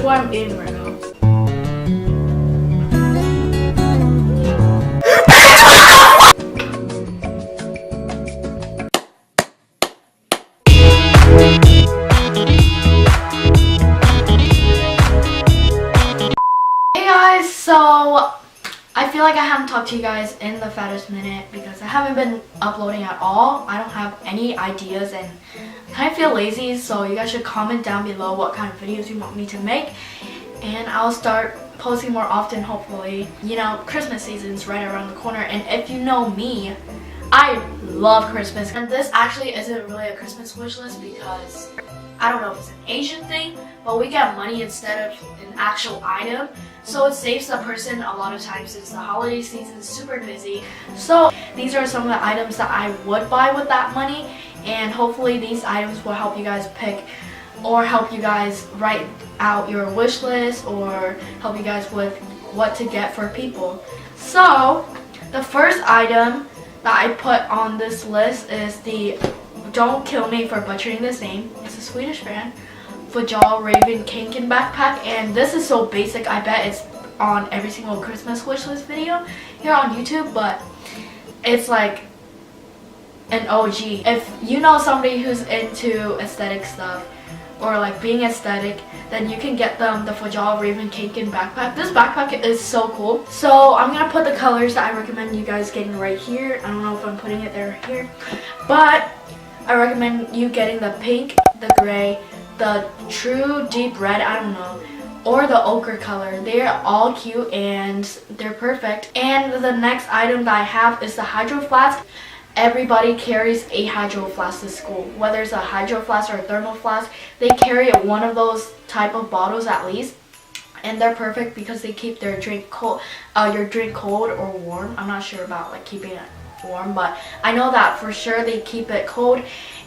what I'm eating right now. Hey guys, so I feel like I haven't talked to you guys in the fattest minute because I haven't been uploading at all. I don't have any ideas and I kind of feel lazy, so you guys should comment down below what kind of videos you want me to make and I'll start posting more often, hopefully. You know, Christmas season's right around the corner, and if you know me, I love Christmas. And this actually isn't really a Christmas wish list because I don't know if it's an Asian thing, but we get money instead of an actual item. So it saves the person a lot of times since the holiday season is super busy. So these are some of the items that I would buy with that money, and hopefully these items will help you guys pick or help you guys write out your wish list or help you guys with what to get for people. So the first item that I put on this list is the, don't kill me for butchering this name, it's a Swedish brand, Fjäll Raven Kanken backpack, and this is so basic, I bet it's on every single Christmas wishlist video here on YouTube, but it's like an OG. If you know somebody who's into aesthetic stuff or like being aesthetic, then you can get them the Fjäll Raven Kanken backpack. This backpack is so cool. So I'm gonna put the colors that I recommend you guys getting right here. I don't know if I'm putting it there here, but I recommend you getting the pink, the gray, the true deep red, I don't know, or the ochre color. They're all cute and they're perfect. And the next item that I have is the Hydro Flask. Everybody carries a Hydro Flask to school, whether it's a Hydro Flask or a Thermal Flask. They carry one of those type of bottles at least, and they're perfect because they keep their drink cold, your drink cold or warm. I'm not sure about like keeping it warm, but I know that for sure they keep it cold.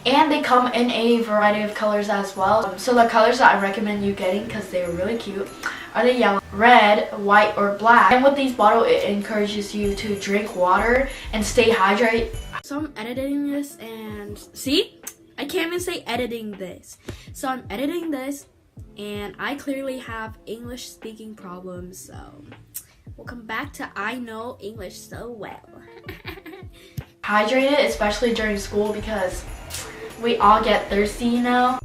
And they come in a variety of colors as well. So the colors that I recommend you getting, because they're really cute, are the yellow, red, white, or black. And with these bottles, it encourages you to drink water and stay hydrated. So I'm editing this and see? I can't even say editing this. So I'm editing this and I clearly have English speaking problems. So we'll come back to I know English so well. Hydrated, especially during school, because we all get thirsty, you know.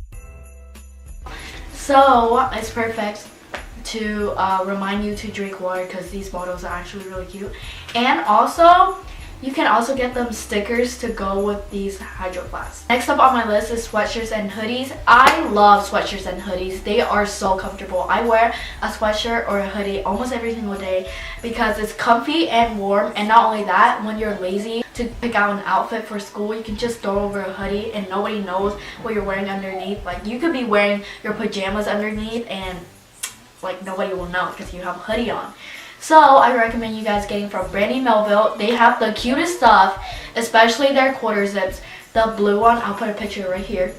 So it's perfect to remind you to drink water because these bottles are actually really cute. And also, you can also get them stickers to go with these Hydro Flasks. Next up on my list is sweatshirts and hoodies. I love sweatshirts and hoodies. They are so comfortable. I wear a sweatshirt or a hoodie almost every single day because it's comfy and warm. And not only that, when you're lazy to pick out an outfit for school, you can just throw over a hoodie and nobody knows what you're wearing underneath. Like, you could be wearing your pajamas underneath and like nobody will know because you have a hoodie on. So I recommend you guys getting from Brandy Melville. They have the cutest stuff, especially their quarter zips. The blue one, I'll put a picture right here.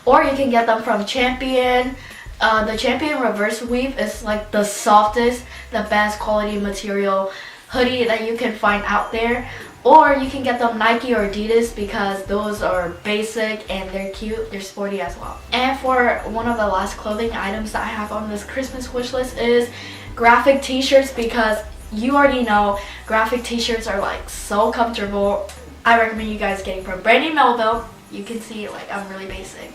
Or you can get them from Champion. The Champion reverse weave is like the softest, the best quality material hoodie that you can find out there. Or you can get them Nike or Adidas because those are basic and they're cute, they're sporty as well. And for one of the last clothing items that I have on this Christmas wish list is graphic t-shirts, because you already know graphic t-shirts are like so comfortable. I recommend you guys getting from Brandy Melville. You can see like I'm really basic.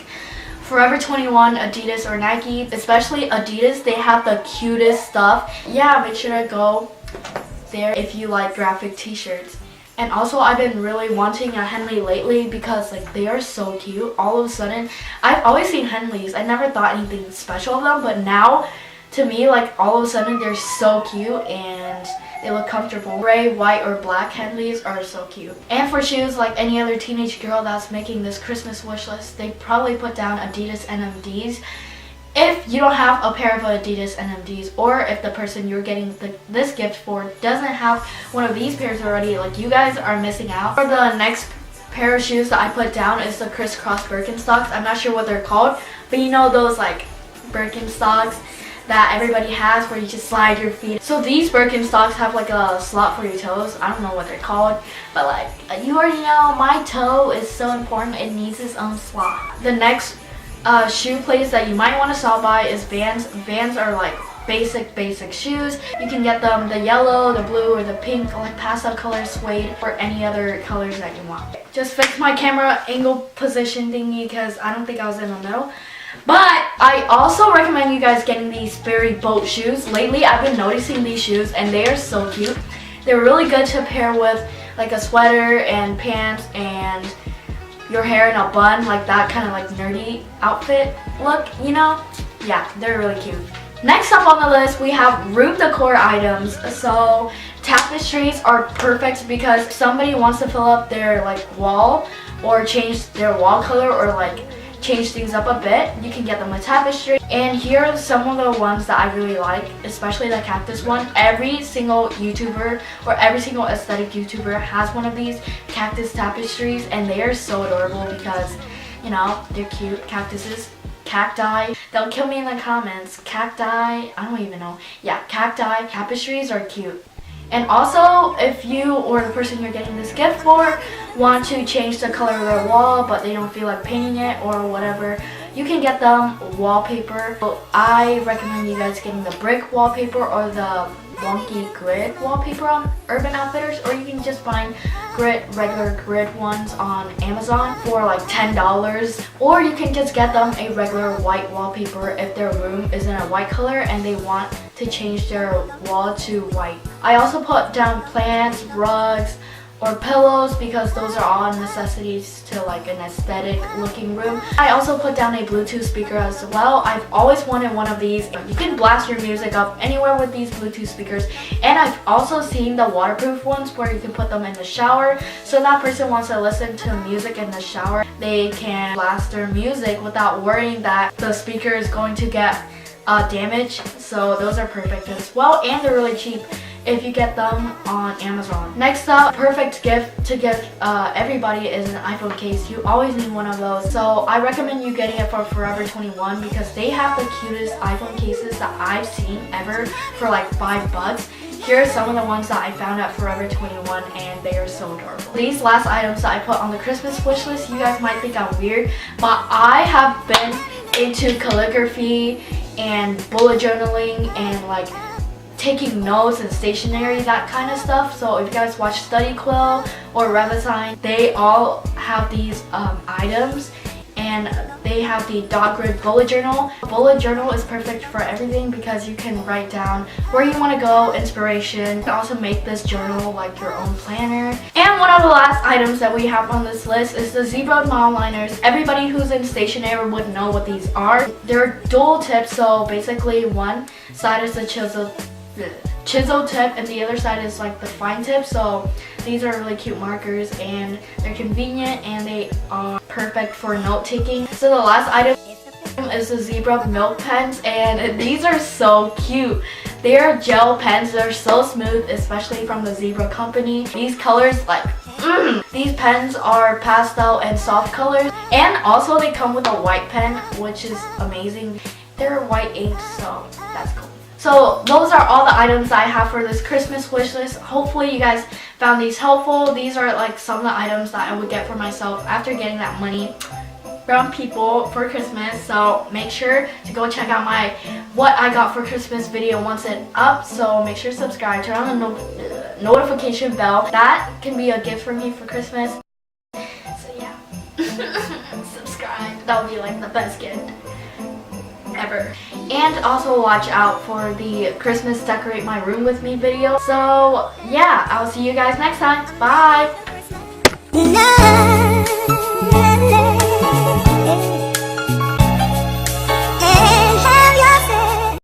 Forever 21, Adidas, or Nike, especially Adidas, they have the cutest stuff. Yeah, make sure to go there if you like graphic t-shirts. And also, I've been really wanting a Henley lately because like they are so cute. All of a sudden, I've always seen Henleys. I never thought anything special of them, but now to me, like all of a sudden they're so cute and they look comfortable. Gray, white, or black Henleys are so cute. And for shoes, like any other teenage girl that's making this Christmas wish list, they probably put down Adidas NMDs. If you don't have a pair of Adidas NMDs, or if the person you're getting this gift for doesn't have one of these pairs already, like you guys are missing out. For the next pair of shoes that I put down is the crisscross Birkenstocks. I'm not sure what they're called, but you know those like Birkenstocks that everybody has where you just slide your feet. So these Birkenstocks have like a slot for your toes. I don't know what they're called, but like you already know my toe is so important, it needs its own slot. The next shoe place that you might want to stop by is Vans. Vans are like basic shoes. You can get them the yellow, the blue, or the pink, like pastel color suede, or any other colors that you want. Just fixed my camera angle position thingy because I don't think I was in the middle. But I also recommend you guys getting these Sperry boat shoes. Lately I've been noticing these shoes and they are so cute. They're really good to pair with like a sweater and pants and your hair in a bun, like that kind of like nerdy outfit look, you know? Yeah, they're really cute. Next up on the list, we have room decor items. So tapestries are perfect because if somebody wants to fill up their like wall or change their wall color or like change things up a bit, you can get them a tapestry. And here are some of the ones that I really like, especially the cactus one. Every single YouTuber or every single aesthetic YouTuber has one of these cactus tapestries, and they are so adorable because, you know, they're cute. Cactuses, cacti, they'll kill me in the comments. Cacti, I don't even know. Yeah, cacti tapestries are cute. And also, if you or the person you're getting this gift for want to change the color of their wall but they don't feel like painting it or whatever, you can get them wallpaper. So I recommend you guys getting the brick wallpaper or the wonky grid wallpaper on Urban Outfitters, or you can just find regular grid ones on Amazon for like $10, or you can just get them a regular white wallpaper if their room is in a white color and they want to change their wall to white. I also put down plants, rugs, or pillows because those are all necessities to like an aesthetic looking room. I also put down a Bluetooth speaker as well. I've always wanted one of these. You can blast your music up anywhere with these Bluetooth speakers, and I've also seen the waterproof ones where you can put them in the shower, so that person wants to listen to music in the shower, they can blast their music without worrying that the speaker is going to get damaged. So those are perfect as well, and they're really cheap if you get them on Amazon. Next up, perfect gift to give everybody is an iPhone case. You always need one of those. So I recommend you getting it for Forever 21 because they have the cutest iPhone cases that I've seen ever for like $5. Here are some of the ones that I found at Forever 21 and they are so adorable. These last items that I put on the Christmas wish list, you guys might think I'm weird, but I have been into calligraphy and bullet journaling and like taking notes and stationery, that kind of stuff. So if you guys watch Study Quill or Revisign, they all have these items, and they have the dot grid bullet journal. Bullet journal is perfect for everything because you can write down where you want to go, inspiration. You can also make this journal like your own planner. And one of the last items that we have on this list is the Zebra Mile Liners. Everybody who's in stationery would know what these are. They're dual tips, so basically one side is the chisel tip and the other side is like the fine tip. So these are really cute markers and they're convenient and they are perfect for note taking. So the last item is the Zebra milk pens, and these are so cute. They are gel pens. They're so smooth, especially from the Zebra company. These colors, like these pens are pastel and soft colors, and also they come with a white pen, which is amazing. They're white ink, so that's cool. So those are all the items I have for this Christmas wish list. Hopefully you guys found these helpful. These are like some of the items that I would get for myself after getting that money from people for Christmas. So make sure to go check out my what I got for Christmas video once it's up. So make sure to subscribe, turn on the notification bell. That can be a gift for me for Christmas. So yeah, subscribe. That would be like the best gift ever. And also watch out for the Christmas decorate my room with me video. So yeah, I'll see you guys next time. Bye.